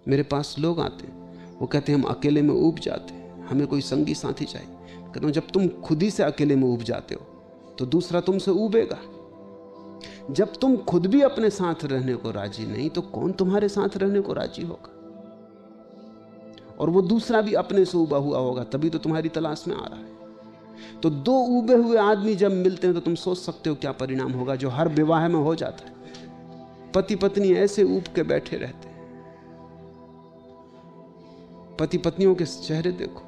मेरे पास लोग आते हैं, वो कहते हैं हम अकेले में ऊब जाते हैं, हमें कोई संगी साथी चाहिए। कहता हूं जब तुम खुद ही से अकेले में ऊब जाते हो तो दूसरा तुमसे ऊबेगा। जब तुम खुद भी अपने साथ रहने को राजी नहीं तो कौन तुम्हारे साथ रहने को राजी होगा? और वो दूसरा भी अपने से ऊबा हुआ होगा, तभी तो तुम्हारी तलाश में आ रहा है। तो दो ऊबे हुए आदमी जब मिलते हैं तो तुम सोच सकते हो क्या परिणाम होगा, जो हर विवाह में हो जाता है। पति पत्नी ऐसे ऊब के बैठे रहते हैं। पति पत्नियों के चेहरे देखो,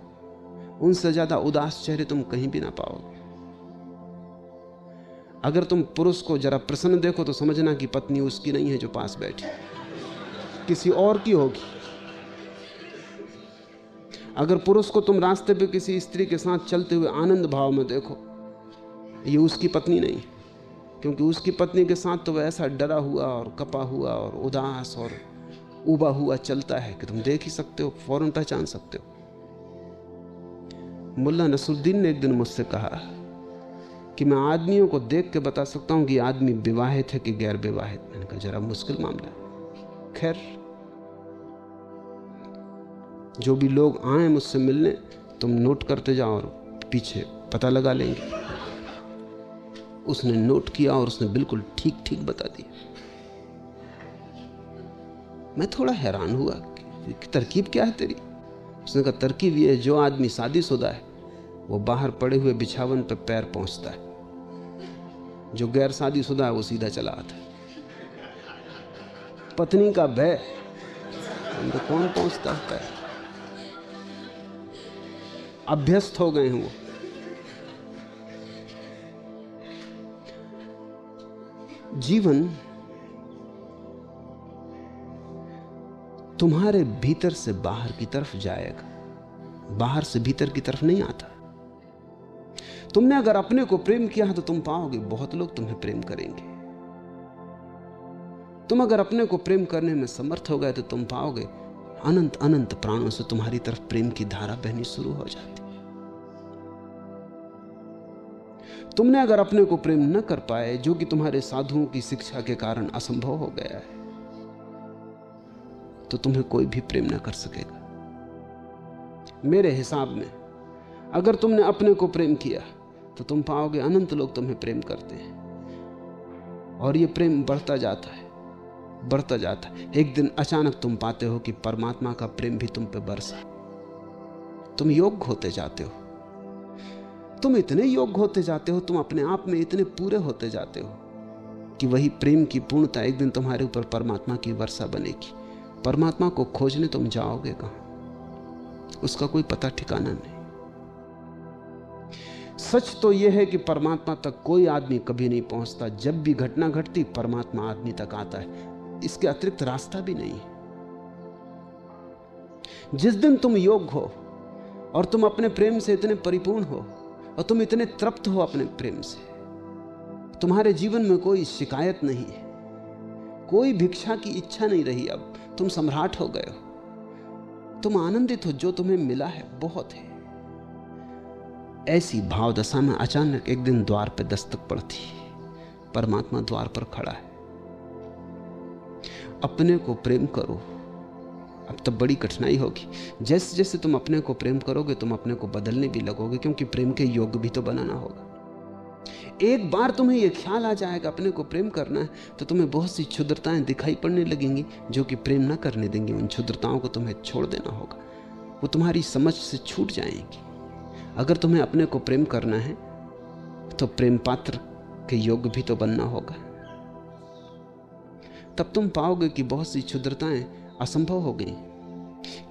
उनसे ज्यादा उदास चेहरे तुम कहीं भी ना पाओगे। अगर तुम पुरुष को जरा प्रसन्न देखो तो समझना कि पत्नी उसकी नहीं है जो पास बैठी, किसी और की होगी। अगर पुरुष को तुम रास्ते पे किसी स्त्री के साथ चलते हुए आनंद भाव में देखो, ये उसकी पत्नी नहीं, क्योंकि उसकी पत्नी के साथ तो वह ऐसा डरा हुआ और कपा हुआ और उदास और उबा हुआ चलता है कि तुम देख ही सकते हो, फौरन पहचान सकते हो। मुल्ला नसरुद्दीन ने एक दिन मुझसे कहा कि मैं आदमियों को देख के बता सकता हूं कि आदमी विवाहित है कि गैर विवाहित। मैंने कहा जरा मुश्किल मामला है। खैर, जो भी लोग आए मुझसे मिलने, तुम नोट करते जाओ और पीछे पता लगा लेंगे। उसने नोट किया और उसने बिल्कुल ठीक ठीक बता दिया। मैं थोड़ा हैरान हुआ कि तरकीब क्या है तेरी। उसने कहा तरकीब ये है, जो आदमी शादीशुदा है वो बाहर पड़े हुए बिछावन पे पैर पहुंचता है, जो गैर शादीशुदा है वो सीधा चला आता है। पत्नी का भय, तो कौन पहुंचता है पैर? अभ्यस्त हो गए हैं वो। जीवन तुम्हारे भीतर से बाहर की तरफ जाएगा, बाहर से भीतर की तरफ नहीं आता। तुमने अगर अपने को प्रेम किया है तो तुम पाओगे बहुत लोग तुम्हें प्रेम करेंगे। तुम अगर अपने को प्रेम करने में समर्थ हो गए तो तुम पाओगे अनंत अनंत प्राणों से तुम्हारी तरफ प्रेम की धारा बहनी शुरू हो जाती। तुमने अगर अपने को प्रेम न कर पाए, जो कि तुम्हारे साधुओं की शिक्षा के कारण असंभव हो गया है, तो तुम्हें कोई भी प्रेम न कर सकेगा। मेरे हिसाब में अगर तुमने अपने को प्रेम किया तो तुम पाओगे अनंत लोग तुम्हें प्रेम करते हैं, और ये प्रेम बढ़ता जाता है, बढ़ता जाता है। एक दिन अचानक तुम पाते हो कि परमात्मा का प्रेम भी तुम पे बरसा। तुम योग्य होते जाते हो, तुम इतने योग्य होते जाते हो, तुम अपने आप में इतने पूरे होते जाते हो कि वही प्रेम की पूर्णता एक दिन तुम्हारे ऊपर परमात्मा की वर्षा बनेगी। परमात्मा को खोजने तुम जाओगे कहां? उसका कोई पता ठिकाना नहीं। सच तो यह है कि परमात्मा तक कोई आदमी कभी नहीं पहुंचता। जब भी घटना घटती परमात्मा आदमी तक आता है, इसके अतिरिक्त रास्ता भी नहीं है। जिस दिन तुम योग्य हो और तुम अपने प्रेम से इतने परिपूर्ण हो और तुम इतने तृप्त हो अपने प्रेम से, तुम्हारे जीवन में कोई शिकायत नहीं है, कोई भिक्षा की इच्छा नहीं रही। अब तुम सम्राट हो गए हो, तुम आनंदित हो, जो तुम्हें मिला है बहुत है। ऐसी भाव दशा में अचानक एक दिन द्वार पे दस्तक पड़ती, परमात्मा द्वार पर खड़ा है। अपने को प्रेम करो। अब तब बड़ी कठिनाई होगी। जैसे जैसे तुम अपने को प्रेम करोगे तुम अपने को बदलने भी लगोगे, क्योंकि प्रेम के योग्य भी तो बनाना होगा। एक बार तुम्हें यह ख्याल आ जाएगा अपने को प्रेम करना है तो तुम्हें बहुत सी क्षुद्रताएं दिखाई पड़ने लगेंगी जो कि प्रेम ना करने देंगी। उन क्षुद्रताओं को तुम्हें छोड़ देना होगा, वो तुम्हारी समझ से छूट जाएंगी। अगर तुम्हें अपने को प्रेम करना है तो प्रेम पात्र के योग्य भी तो बनना होगा। तब तुम पाओगे कि बहुत सी क्षुद्रताएं असंभव हो गई,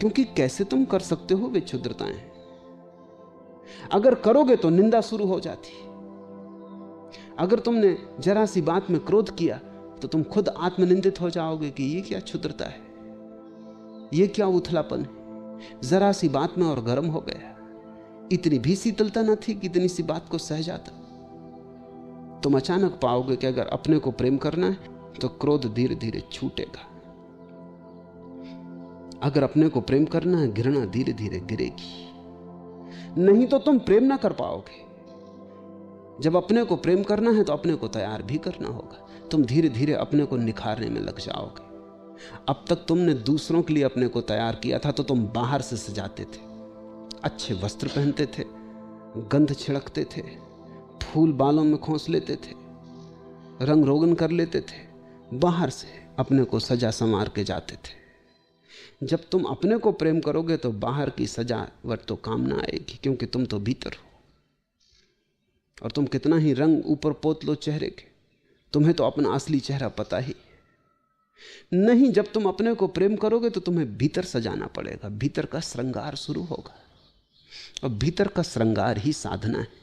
क्योंकि कैसे तुम कर सकते हो वे क्षुद्रताएं? अगर करोगे तो निंदा शुरू हो जाती। अगर तुमने जरा सी बात में क्रोध किया तो तुम खुद आत्मनिंदित हो जाओगे कि ये क्या क्षुद्रता है, ये क्या उथलापन है। जरा सी बात में और गर्म हो गया, इतनी भी शीतलता न थी कि इतनी सी बात को सह जाता। तुम अचानक पाओगे कि अगर अपने को प्रेम करना है तो क्रोध धीरे धीरे छूटेगा। अगर अपने को प्रेम करना है घृणा धीरे धीरे गिरेगी, नहीं तो तुम प्रेम ना कर पाओगे। जब अपने को प्रेम करना है तो अपने को तैयार भी करना होगा। तुम धीरे धीरे अपने को निखारने में लग जाओगे। अब तक तुमने दूसरों के लिए अपने को तैयार किया था तो तुम बाहर से सजाते थे, अच्छे वस्त्र पहनते थे, गंध छिड़कते थे, फूल बालों में खोस लेते थे, रंग रोगन कर लेते थे, बाहर से अपने को सजा संवार के जाते थे। जब तुम अपने को प्रेम करोगे तो बाहर की सजावट तो काम ना आएगी, क्योंकि तुम तो भीतर हो। और तुम कितना ही रंग ऊपर पोत लो चेहरे के, तुम्हें तो अपना असली चेहरा पता ही नहीं। जब तुम अपने को प्रेम करोगे तो तुम्हें भीतर सजाना पड़ेगा, भीतर का श्रृंगार शुरू होगा, और भीतर का श्रृंगार ही साधना है।